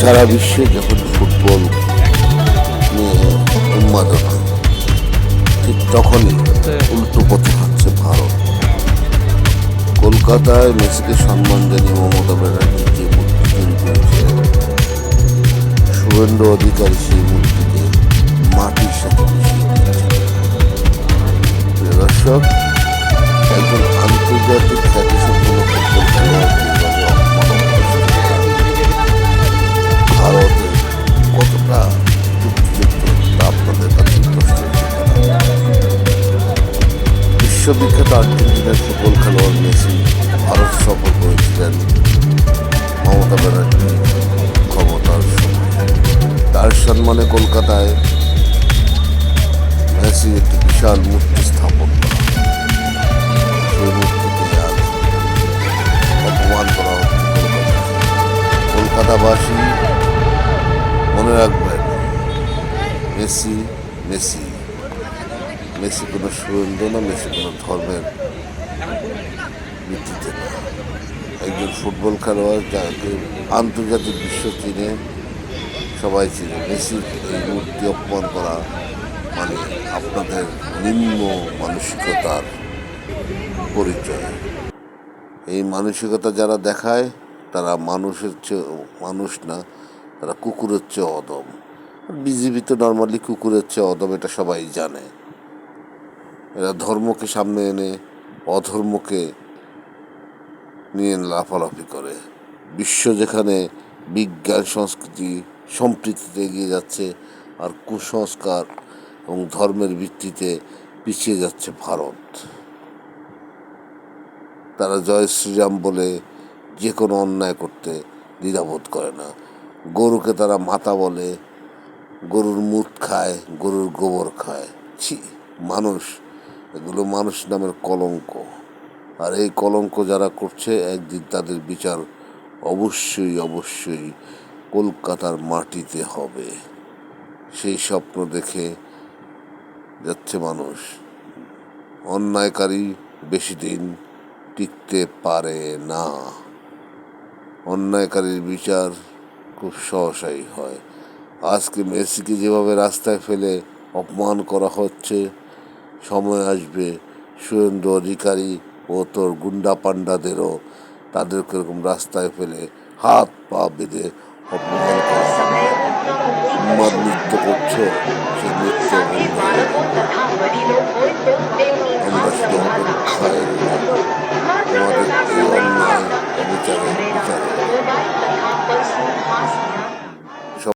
সারা বিশ্বে যখন ফুটবল নিয়ে উন্মাদনা, ঠিক তখনই উল্টো পথে হাঁটছে ভারত। কলকাতায় মেসিকে সম্মান জানিয়ে মমতা ব্যানার্জি যে মূর্তি তৈরি করেছে, শুভেন্দু অধিকারী সেই মূর্তিকে মাটির সাথে মিশিয়ে দিয়েছে। প্রিয় দর্শক, একজন আন্তর্জাতিক খ্যাতিসম্পন্ন ফুটবল খেলোয়াড় যেভাবে অপমান ভারতের কতটা যুক্তিযুক্ত তা আপনাদের কাছে প্রশ্ন। বিশ্ববিখ্যাত আর্জেন্টিনার ফুটবল খেলোয়াড় মেসি ভারত সফর করেছিলেন মমতা ব্যানার্জি ক্ষমতার সময়। তার সম্মানে কলকাতায় মেসি একটি বিশাল মূর্তি স্থাপন করা, সেই মূর্তিকে আজ অপমান করা হচ্ছে কলকাতায়। কলকাতাবাসী মনে রাখবেন, মেসি মেসি মেসি কোনো সুরেন্দ্র না, মেসি কোনো ধর্মের ভিত্তিতে না। একজন ফুটবল খেলোয়াড় যাকে আন্তর্জাতিক বিশ্ব চিনে, সবাই চিনে। মেসির এই মূর্তি অপমান করা মানে আপনাদের নিম্ন মানসিকতার পরিচয়। এই মানসিকতা যারা দেখায় তারা মানুষের চেয়ে মানুষ না, তারা কুকুরের চেয়ে অদম। বিজেপি তো নর্মালি কুকুরের চেয়ে অদম, এটা সবাই জানে। এরা ধর্মকে সামনে এনে অধর্মকে নিয়ে লাফালাফি করে। বিশ্ব যেখানে বিজ্ঞান সংস্কৃতি সম্প্রীতিতে এগিয়ে যাচ্ছে, আর কুসংস্কার এবং ধর্মের ভিত্তিতে পিছিয়ে যাচ্ছে ভারত। তারা জয় শ্রীরাম বলে যে কোনো অন্যায় করতে দ্বিধাবোধ করে না। গরুকে তারা মাতা বলে, গরুর মুত খায়, গরুর গোবর খায়। ছি, মানুষ, এগুলো মানুষ নামের কলঙ্ক। আর এই কলঙ্ক যারা করছে, একদিন তাদের বিচার অবশ্যই অবশ্যই কলকাতার মাটিতে হবে। সেই স্বপ্ন দেখে যাচ্ছে মানুষ। অন্যায়কারী বেশি দিন টিকতে পারে না। অন্যায়কারীর বিচার খুব সহসাই হয়। আজকে মেসিকে যেভাবে রাস্তায় ফেলে অপমান করা হচ্ছে, সময় আসবে শুভেন্দু অধিকারী ও তোর গুন্ডা পান্ডাদেরও তাদেরকে এরকম রাস্তায় ফেলে হাত পা বেঁধে অপমান করা হবে। উন্মাদ নৃত্য করছো, সেই নৃত্য আমরা শুধু অপেক্ষায় তোমাদের এই অন্যায় অবিচারের বিচারে।